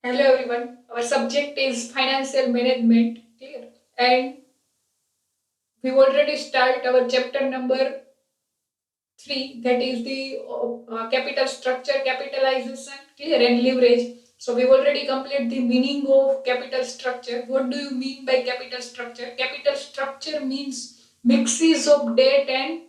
Hello everyone. Our subject is financial management. Clear. And we've already started our chapter number 3, that is the capital structure, capitalization, clear, and leverage. So we've already completed the meaning of capital structure. What do you mean by capital structure? Capital structure means mixes of debt and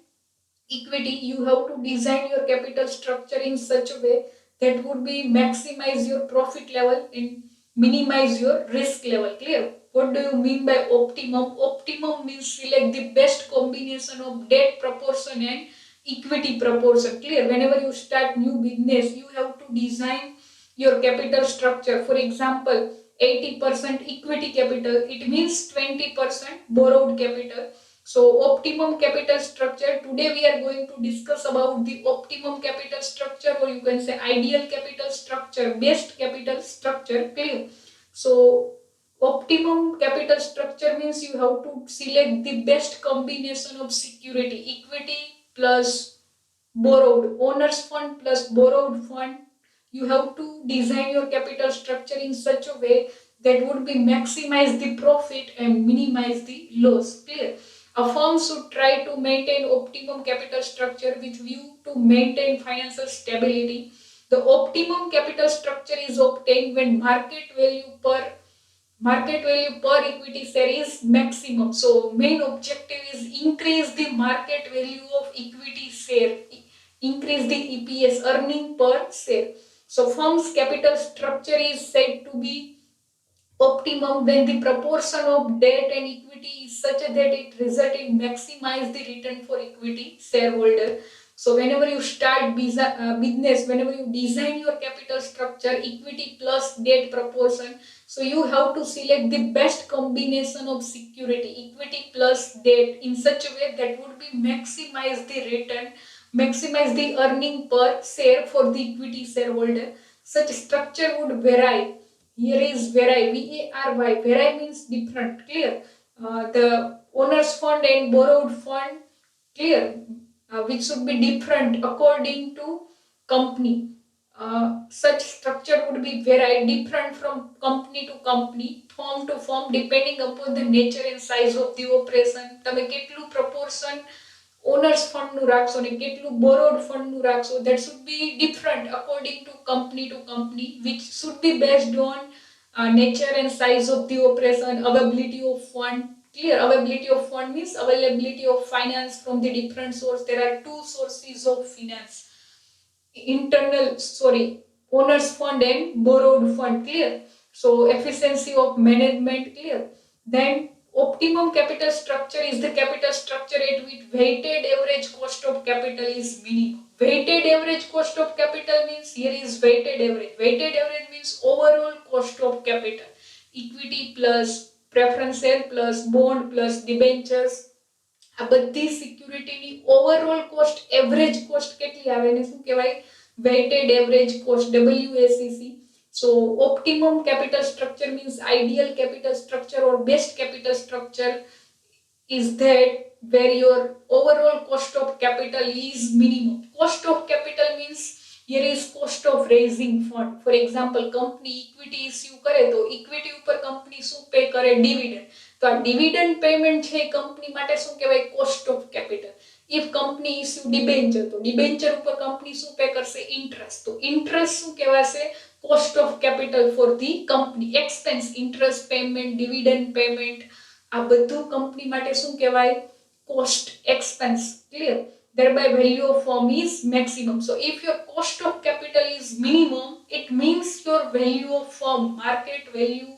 equity. You have to design your capital structure in such a way that would be maximize your profit level and minimize your risk level. Clear? What do you mean by optimum? Optimum means select the best combination of debt proportion and equity proportion. Clear? Whenever you start new business, you have to design your capital structure. For example, 80% equity capital, it means 20% borrowed capital. So optimum capital structure, today we are going to discuss about the optimum capital structure, or you can say ideal capital structure, best capital structure. Clear? So optimum capital structure means you have to select the best combination of security, equity plus borrowed, owner's fund plus borrowed fund. You have to design your capital structure in such a way that would be maximize the profit and minimize the loss. Clear? A firm should try to maintain optimum capital structure with view to maintain financial stability. The optimum capital structure is obtained when market value per equity share is maximum. So main objective is increase the market value of equity share, increase the EPS, earning per share. So firm's capital structure is said to be optimum when the proportion of debt and equity is such that it result in maximize the return for equity shareholder. So whenever you start business, whenever you design your capital structure, equity plus debt proportion, so you have to select the best combination of security, equity plus debt, in such a way that would be maximize the return, maximize the earning per share for the equity shareholder. Such structure would vary. Here is vary, VARY. Vary means different. Clear? The owner's fund and borrowed fund. Clear? Which should be different according to company. Such structure would be very different from company to company, firm to firm, depending upon the nature and size of the operation. તમે કેટલું proportion owners fund નું રાખશો ને કેટલું borrowed fund નું રાખશો, that should be different according to company, which should be based on nature and size of the operation, availability of fund. Clear? Availability of fund means availability of finance from the different source. There are two sources of finance, internal, sorry, owners fund and borrowed fund. Clear? So efficiency of management. Clear? Then optimum capital structure is the capital structure at which weighted average cost of capital is minimum. Weighted average cost of capital means, here is weighted average. Weighted average means overall cost of capital, equity plus preference share plus bond plus debentures. આ બધી સિક્યુરિટીની overall cost, average cost કેટલી આવે એને શું કહેવાય? Weighted average cost, WACC. So optimum capital structure means ideal capital structure or best capital structure is that where your overall cost of capital is minimum. Cost of capital means here is cost of raising fund. For example, company equity issue કરે તો equity ઉપર company શું pay કરે? Dividend. તો આ dividend payment છે company માટે શું કહેવાય? Cost of capital. If company issue debenture, તો ડિબેન્ચર ઉપર કંપની શું પે કરશે? ઇન્ટરેસ્ટ. તો ઇન્ટરેસ્ટ શું કહેવાશે? Cost of capital for the company. Expense, interest payment, dividend payment, આ બધું કંપની માટે શું કહેવાય? Cost, expense. Clear? Thereby value of firm is maximum. So if your cost of capital is minimum, it means your value of firm, market value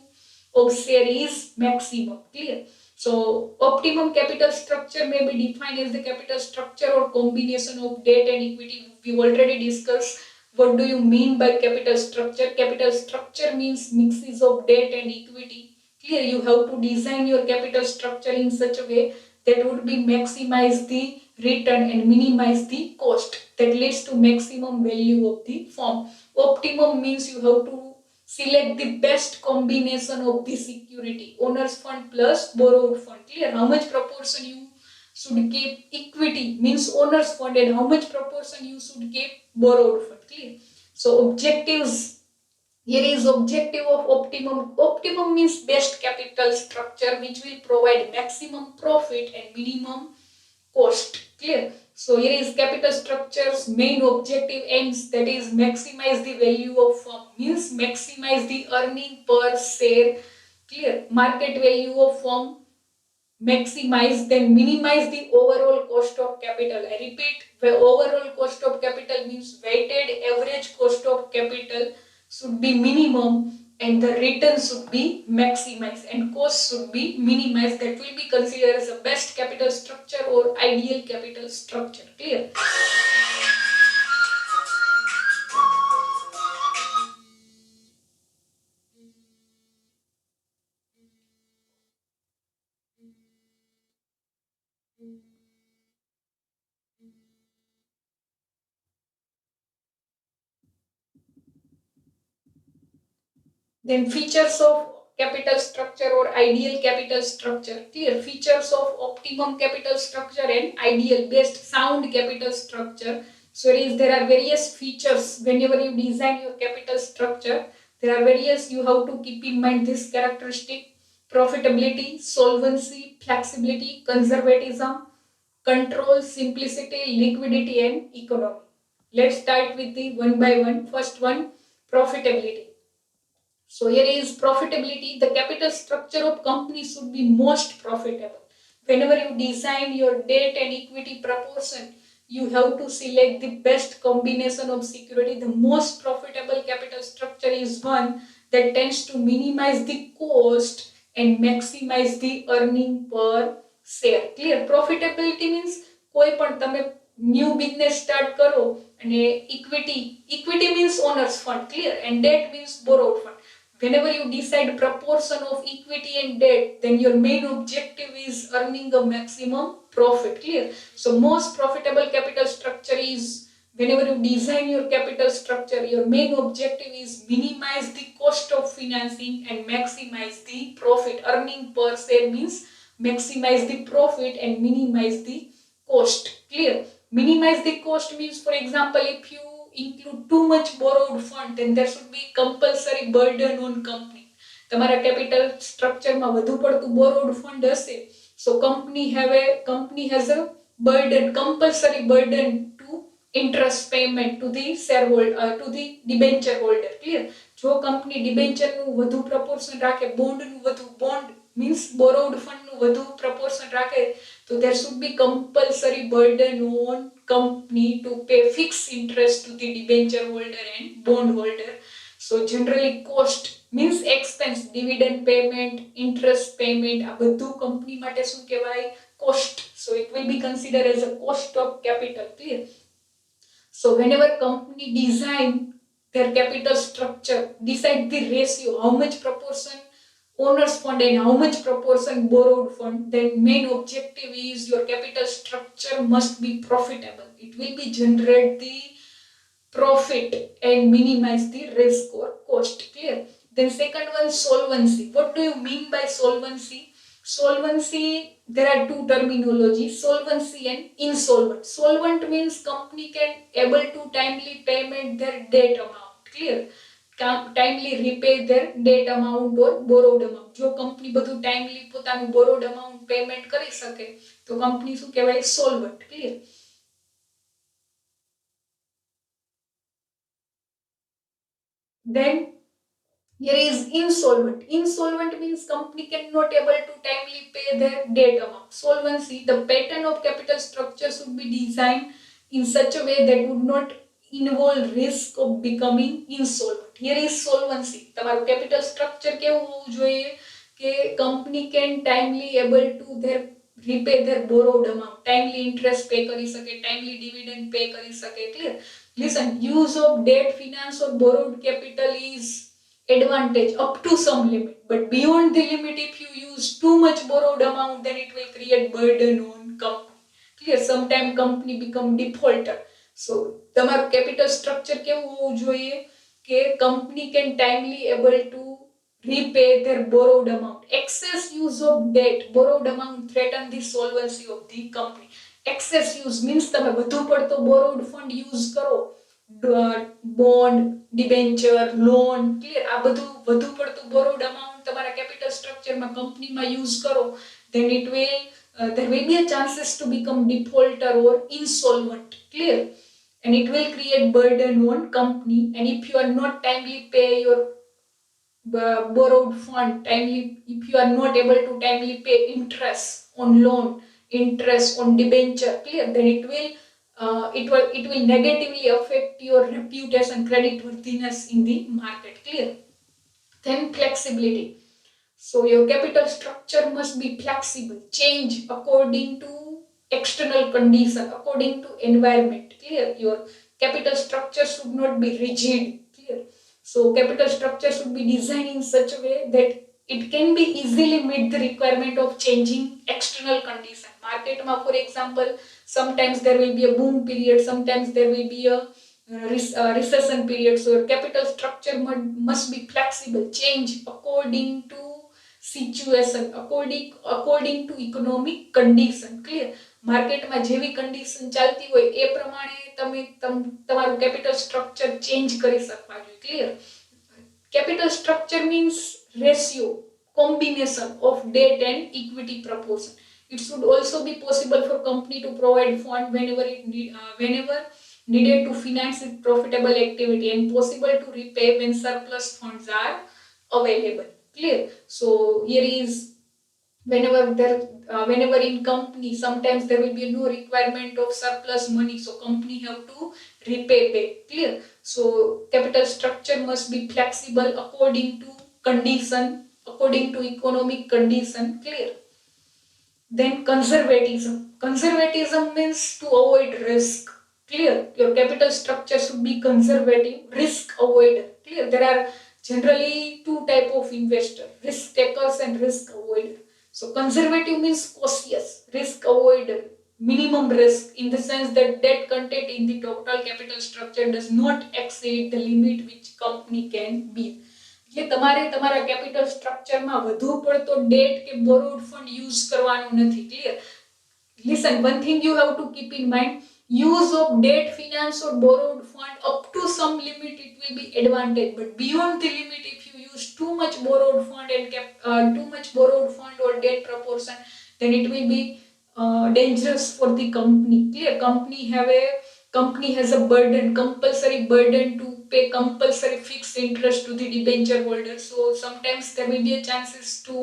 of share is maximum. Clear? So optimum capital structure may be defined as the capital structure or combination of debt and equity. We've already discussed what do you mean by capital structure. Capital structure means mixes of debt and equity. Clear? You have to design your capital structure in such a way that would be maximize the return and minimize the cost, that leads to maximum value of the firm. Optimum means you have to select the best combination of the security, owners fund plus borrowed fund. Clear? How much proportion you should keep equity means owners fund, and how much proportion you should keep borrowed fund. Clear? So objectives Here is objective of optimum. Optimum means best capital structure which will provide maximum profit and minimum cost. Clear? So here is capital structure's main objective aims, that is maximize the value of firm, means maximize the earning per share. Clear? Market value of firm, maximize, then minimize the overall cost of capital. I repeat, the overall cost of capital means weighted average cost of capital should be minimum and the return should be maximized and cost should be minimized. That will be considered as the best capital structure or ideal capital structure. Clear? Then features of capital structure or ideal capital structure. Clear? Features of optimum capital structure and ideal best sound capital structure. So there are various features whenever you design your capital structure. There are various, you have to keep in mind this characteristic: profitability, solvency, flexibility, conservatism, control, simplicity, liquidity and economy. Let's start with the one by one. First one, profitability. So here is profitability. The capital structure of company should be most profitable. Whenever you design your debt and equity proportion, you have to select the best combination of security. The most profitable capital structure is one that tends to minimize the cost and maximize the earning per share. Clear? Profitability means કોઈ પણ તમે new business start કરો અને equity means owners fund. Clear? And debt means borrowed fund. Whenever you decide proportion of equity and debt, then your main objective is earning a maximum profit. Clear? So most profitable capital structure is, whenever you design your capital structure, your main objective is minimize the cost of financing and maximize the profit. Earning per share means maximize the profit and minimize the cost. Clear? Minimize the cost means, for example, if you include too much borrowed fund, then there should be compulsory burden on company. તમારા capital structure માં વધુ પડતું borrowed fund હશે, so company has a burden, compulsory burden to interest payment to the shareholder, to the debenture holder. Clear? જો company debenture નું વધુ proportion રાખે, bond નું વધુ, bond means borrowed fund નું વધુ proportion રાખે, so there should be compulsory burden on company to pay fixed interest to the debenture holder and bond holder. So generally cost means expense, dividend payment, interest payment, આ બધું company માટે શું કહેવાય? Cost. So it will be considered as a cost of capital. Clear? So whenever company design their capital structure, decide the ratio, how much proportion owners fund and how much proportion borrowed fund, then main objective is your capital structure must be profitable. It will be generate the profit and minimize the risk or cost. Clear? Then second one, solvency. What do you mean by solvency? Solvency, there are two terminologies, solvency and insolvent. Solvent means company can able to timely payment their debt amount. Clear? Timely repay their debt amount or borrowed amount. જો company બધું timely પોતાનું borrowed amount payment કરી શકે તો company શું કહેવાય? Solvent. Clear? Then here is insolvent. Insolvent means company cannot able to timely pay their debt amount. Solvency, the pattern of capital structure should be designed in such a way that would not involve risk of becoming insolvent. Here is solvency. તમારું capital structure કેવું હોવું જોઈએ કે company can timely able to their repay their borrowed amount, timely interest pay કરી શકે, timely dividend pay કરી શકે. Clear? Listen, use of debt finance or borrowed capital is advantage up to some limit, but beyond the limit, if you use too much borrowed amount, then it will create burden on company. Clear? Sometime company become defaulter. So તમારું capital structure કેવું હોવું જોઈએ કે company can timely able to repay their borrowed amount. Excess use of debt, borrowed amount threaten the solvency of the company. Excess use means તમે વધુ પડતો borrowed fund use કરો bond, debenture, loan, clear, આ બધું વધુ પડતું borrowed amount તમારા capital સ્ટ્રક્ચરમાં કંપનીમાં યુઝ કરો, then it will there will be a chances to become defaulter or insolvent, clear, and it will create burden on company, and if you are not timely pay your borrowed fund timely, if you are not able to timely pay interest on loan, interest on debenture, clear, then it will negatively affect your reputation, credit worthiness in the market, clear. Then flexibility. So your capital structure must be flexible, change according to external condition, according to environment, clear. Your capital structure should not be rigid, clear. So capital structure should be designed in such a way that it can be easily meet the requirement of changing external condition. Market ma, for example, sometimes there will be a boom period, sometimes there will be a recession period. So your capital structure must be flexible, change according to situation, according to economic condition, clear. માર્કેટમાં જેવી condition ચાલતી હોય એ પ્રમાણે તમે તમારું capital structure change કરી શકવા જોઈએ, clear. Capital structure means ratio, combination of debt and equity proportion. It should also be possible for company to provide fund whenever needed to finance its profitable activity, and possible to repay when surplus funds are available, clear. So here is whenever in company sometimes there will be no requirement of surplus money, so company have to repay back, clear. So capital structure must be flexible according to condition, according to economic condition, clear. Then conservatism means to avoid risk, clear. Your capital structure should be conservative, risk avoider, clear. There are generally two type of investor, risk takers and risk avoider. So conservative means cautious, risk avoider, minimum risk, in the sense that debt content in the total capital structure does not exceed the limit which company can bear. એટલે તમારે તમારા capital સ્ટ્રક્ચરમાં વધુ પડતો date કે borrowed fund use કરવાનો નથી, clear. Listen, one thing you have to keep in mind, use of debt finance or borrowed fund up to some limit it will be advantage, but beyond the limit if you use too much borrowed fund and too much borrowed fund or debt proportion, then it will be dangerous for the company, clear. Company has a burden, compulsory burden to pay compulsory fixed interest to the debenture holder, so sometimes there will be a chances to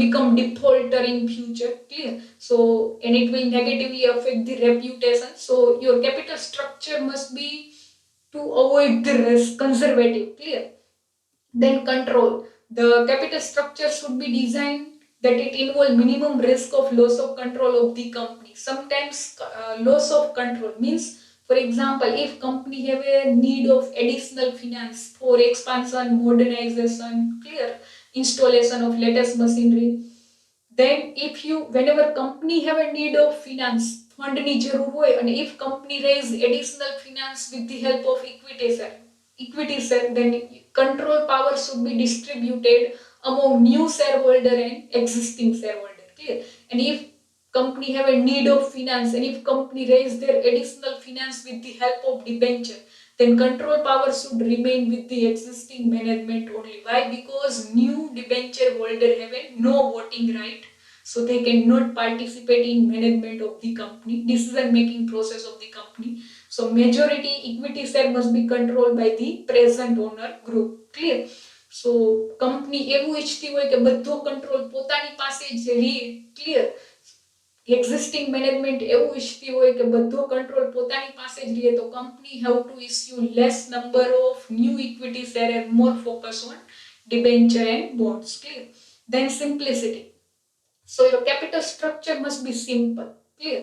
become defaulter in future, clear. So and it will negatively affect the reputation. So your capital structure must be to avoid the risk, conservative, clear. Then control. The capital structure should be designed that it involve minimum risk of loss of control of the company. Sometimes loss of control means, for example, if company have a need of additional finance for expansion, modernization, clear, installation of latest machinery, then whenever company have a need of finance, fund ની જરૂર હોય, and if company raise additional finance with the help of equity share, then control power should be distributed among new shareholder and existing shareholder, clear. And if company have a need of finance, and if company raise their additional finance with the help of debenture, then control power should remain with the existing management only. Why? Because new debenture holder have a no voting right, so they cannot participate in management of the company, decision making process of the company. So majority equity share must be controlled by the present owner group, clear. So company એવું ઈચ્છતી હોય કે બધો control પોતાની પાસે જ રહે, clear. Existing management એવું ઈચ્છતી હોય કે બધો કંટ્રોલ પોતાની પાસે જ રહે, તો company have to issue less number of new equity share and more focus on debenture and bonds, clear. Then simplicity. So your capital structure must be simple, clear.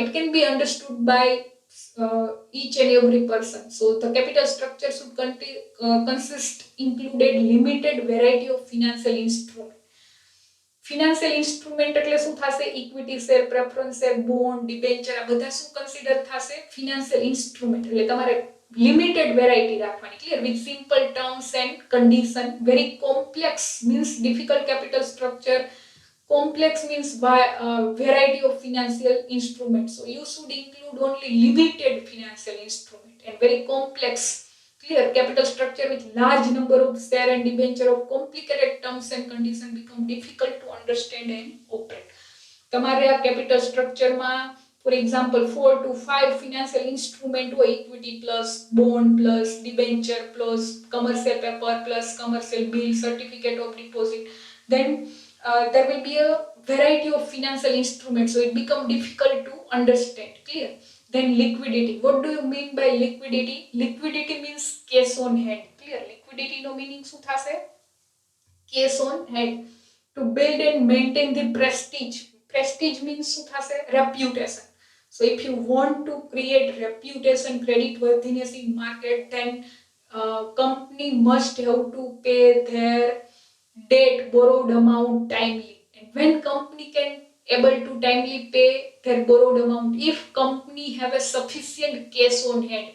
It can be understood by each and every person. So the capital structure should consist included limited variety of financial instrument. Financial instrument એટલે શું થશે? Equity share, preference share, bond, debenture, આ બધા શું consider થશે? Financial instrument. એટલે તમારે limited variety રાખવાની, clear, with simple terms and condition. Very complex means difficult capital structure Complex means variety of financial instruments. So you should include only limited financial instrument. And very complex, clear capital structure with large number of share and debenture of complicated terms and conditions become difficult to understand and operate. તમારે આ capital structure માં for example 4 to 5 financial instrument હોય, equity plus bond plus debenture plus commercial paper plus commercial bill, certificate of deposit, then there will be a variety of financial instruments, so it become difficult to understand. Clear? Then liquidity. What do you mean by liquidity? Liquidity means cash on hand. Clear? Liquidity no meaning શું થશે? Cash on hand. To build and maintain the prestige. Prestige means શું થશે? Reputation. So if you want to create reputation, credit worthiness in market, then company must have to pay their debt borrowed amount timely. And when company can able to timely pay their borrowed amount, if company have a sufficient cash on hand,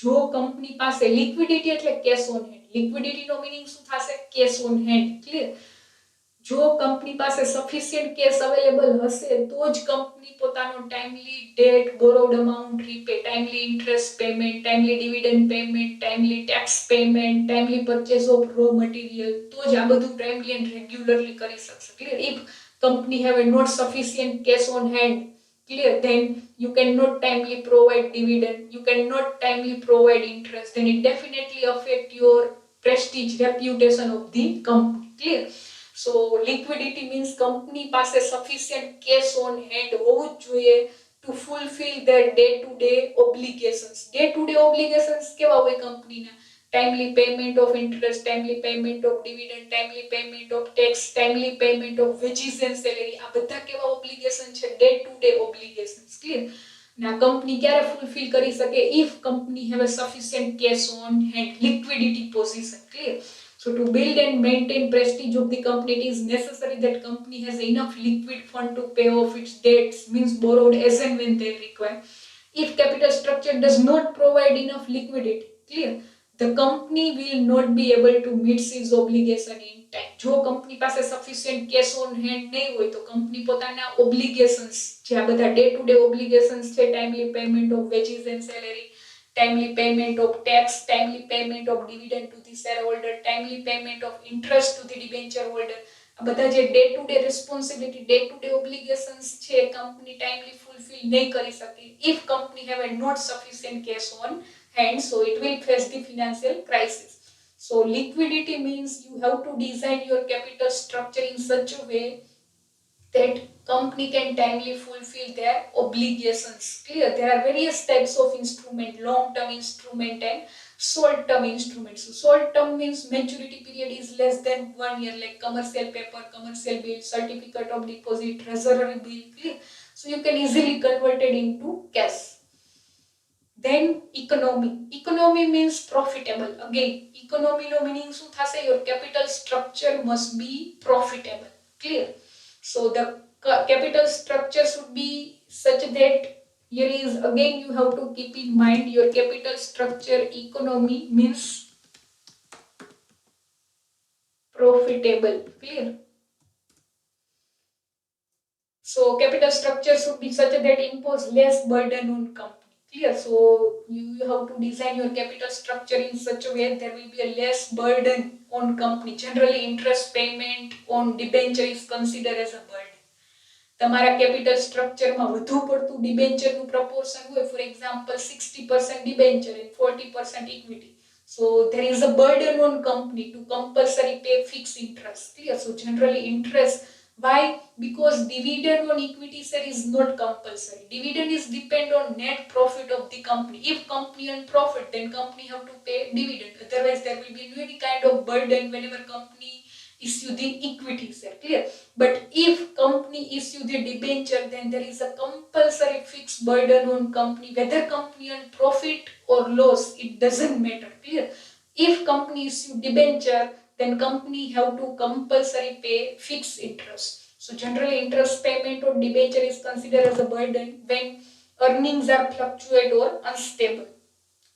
જો કંપની પાસે liquidity એટલે cash on hand, liquidity નો meaning શું થશે? cash on hand. clear? જો કંપની પાસે સફિશિયન્ટ કેશ અવેલેબલ હશે તો જ કંપની પોતાનો timely debt borrowed amount repay, timely interest payment, timely dividend payment, timely tax payment, timely purchase of raw material, તો જ આ બધું ટાઈમલી એન્ડ રેગ્યુલરલી કરી શકશે. Clear? If company have a not sufficient cash on hand, clear, then you cannot timely provide dividend, you cannot timely provide interest, then it definitely affect your prestige, reputation of the company. Clear? So liquidity means company પાસે sufficient cash on hand હોવું જ જોઈએ to fulfill their day to day obligations. Day to day obligations કેવા હોય કંપનીના? Timely payment of interest, timely payment of dividend, timely payment of tax, timely payment of wages and salary. આ બધા કેવા obligation છે? Day to day obligations. Clear? ના company ક્યારે fulfill કરી શકે? If company have a sufficient cash on hand, liquidity position. Clear? So to build and maintain prestige of the company, it is necessary that company has enough liquid fund to pay off its debts, means borrowed as and when they require. If capital structure does not provide enough liquidity, clear, the company will not be able to meet its obligation in time. જો કંપની પાસે sufficient cash on hand નહીં હોય તો company પોતાના obligations, જે આ બધા day to day obligations છે, timely payment of wages and salary, timely payment of tax, timely payment of dividend to the shareholder, timely payment of interest to the debenture holder, આ બધા જે day to day responsibility, day to day obligations છે, company timely fulfill નહીં કરી શકે if company have a not sufficient cash on hand, so it will face the financial crisis. So liquidity means you have to design your capital structure in such a way that company can timely fulfill their obligations. Clear? There are various types of instrument, long term instrument and short term instruments. So short term means maturity period is less than 1 year, like commercial paper, commercial bill, certificate of deposit, treasury bill. Clear? So you can easily convert it into cash. Then economy. Economy means profitable. Again, economy no meaning શું થશે? Your capital structure must be profitable. Clear? So the capital structure should be such that, here is again you have to keep in mind your capital structure economy means profitable. Clear? So capital structure should be such that impose less burden on company. Clear? So you have to design your capital structure in such a way there will be a less burden on company. Generally interest payment on debenture is considered as a burden. તમારા capital structure માં વધુ પડતું debenture નું proportion હોય, for example 60% debenture and 40% equity, so there is a burden on company to compulsory pay fixed interest. Clear? So generally interest, why? Because dividend on equity share is not compulsory. Dividend is depend on net profit of the company. If company earn profit, then company have to pay dividend, otherwise there will be any kind of burden whenever company issue the equity share. Clear? But if company issue the debenture, then there is a compulsory fixed burden on company, whether company earn profit or loss, it doesn't matter. Clear? If company issue debenture, then company have to compulsory pay fixed interest. So generally interest payment on debenture is considered as a burden when earnings are fluctuate or unstable.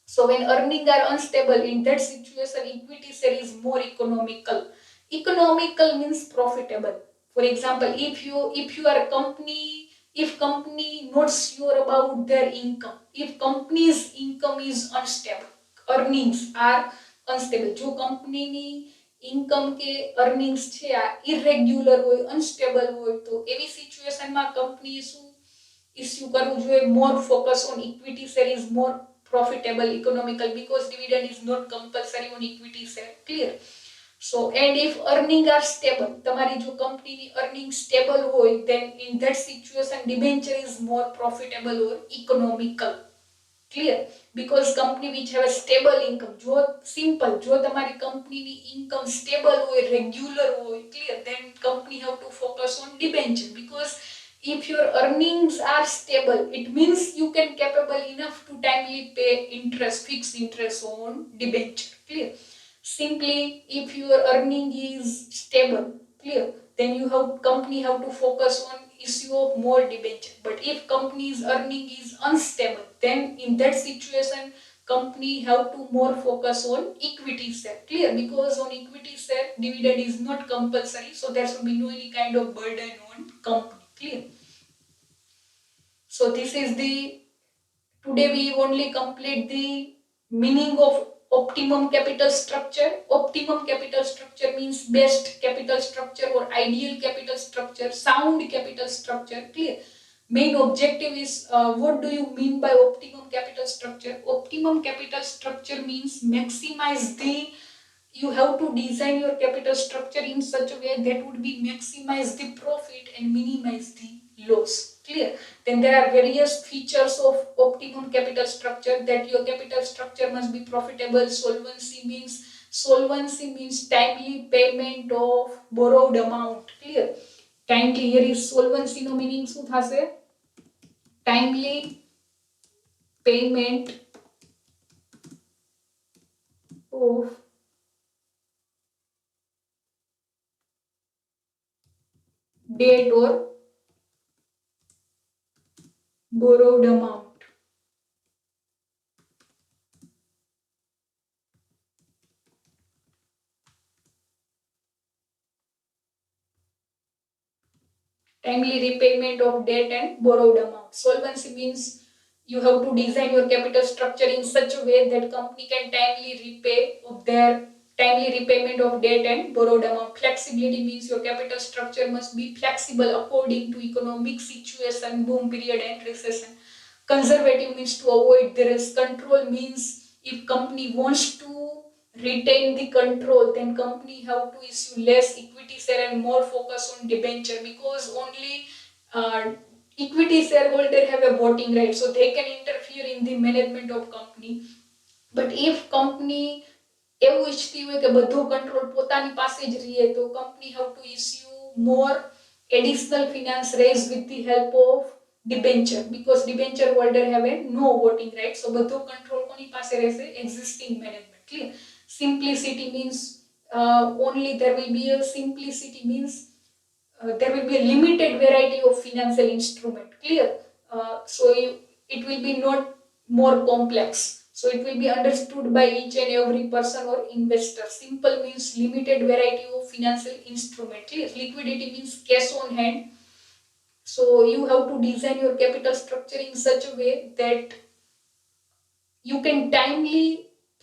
So when earnings are unstable, in that situation equity share is more economical. Economical means profitable. For example, if you are a company, if company not sure about their income, if company's income is unstable, earnings are unstable, જો કંપનીની income કે earnings છે આ irregular હોય, unstable હોય, તો એવી સિચ્યુએશનમાં કંપનીએ શું ઇસ્યુ કરવું જોઈએ? More focus on equity share is more profitable economical because dividend is not compulsory on equity share. Clear? So and if earning are stable, તમારી જો કંપનીની earning stable હોય, then in that situation debenture is more profitable or economical. Clear? Because company which have a stable income, જો simple, જો તમારી કંપનીની income stable હોય, regular હોય, clear, then company have to focus on debenture. Because if your earnings are stable, it means you can capable enough to timely pay interest, fixed interest on debenture. Clear? Simply, if your earning is stable, clear, then you have company have to focus on issue of more debenture. But if company's earning is unstable, then in that situation company have to more focus on equity share. Clear? Because on equity share dividend is not compulsory, so there should be no any kind of burden on company. Clear? So this is the, today we only complete the meaning of optimum capital structure. Optimum capital structure means best capital structure or ideal capital structure, sound capital structure. Clear? Main objective is, what do you mean by optimum capital structure? Optimum capital structure means maximize the, you have to design your capital structure in such a way that would be maximize the profit and minimize the loss. Clear? Then there are various features of optimum capital structure, that your capital structure must be profitable. Solvency means timely payment of borrowed amount. Clear? Timely, here is solvency no meaning શું થશે? Timely payment of debt or borrowed amount. Timely repayment of debt and borrowed amount. Solvency means you have to design your capital structure in such a way that company can timely repay of their timely repayment of debt and borrowed amount. Flexibility means your capital structure must be flexible according to economic situation, boom period and recession. Conservative means to avoid the risk. Control means if company wants to retain the control, then company have to issue less equity share and more focus on debenture, because only equity shareholder have a voting right, so they can interfere in the management of company. But if company એવું ઈચ્છતી હોય કે બધો control પોતાની પાસે જ રહે, તો company have to issue more additional finance raised with the help of debenture, because debenture holder have a no voting right, so બધો કંટ્રોલ કોની પાસે રહેશે? existing management. Clear? Simplicity means only there will be a simplicity means there will be a limited variety of financial instrument. Clear? It will be not more complex, so it will be understood by each and every person or investor. Simple means limited variety of financial instrument. Clear? Liquidity means cash on hand, so you have to design your capital structure in such a way that you can timely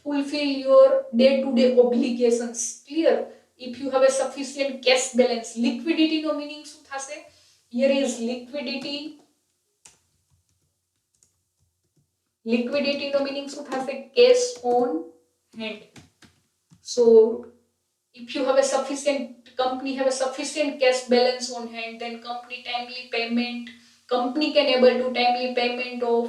fulfill your day-to-day obligations. Clear? If you have a sufficient cash balance. Liquidity no meaning શું થશે? Here is liquidity. Liquidity no meaning શું થશે? Cash on hand. So if you have a sufficient, company have a sufficient cash balance on hand, then company timely payment, company can able to timely payment of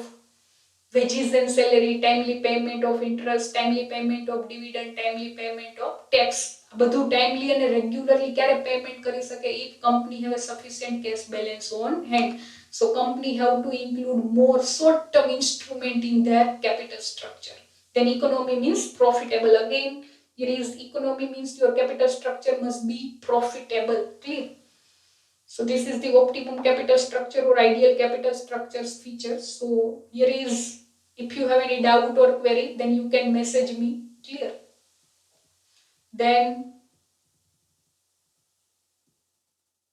wages and salary, timely payment of interest, timely payment of dividend, timely payment of tax. બધું timely and regularly ક્યારે payment કરી શકે? if company have a sufficient cash balance on hand. So company have to include more short-term instrument in their capital structure. Then economy means profitable. Again, here is economy means your capital structure must be profitable. Clear? So this is the optimum capital structure or ideal capital structures features. So here is, if you have any doubt or query, then you can message me. Clear? Then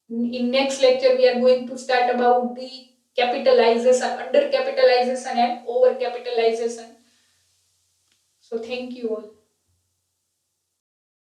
In next lecture, we are going to start about the capitalization, under capitalization and over capitalization. So thank you all.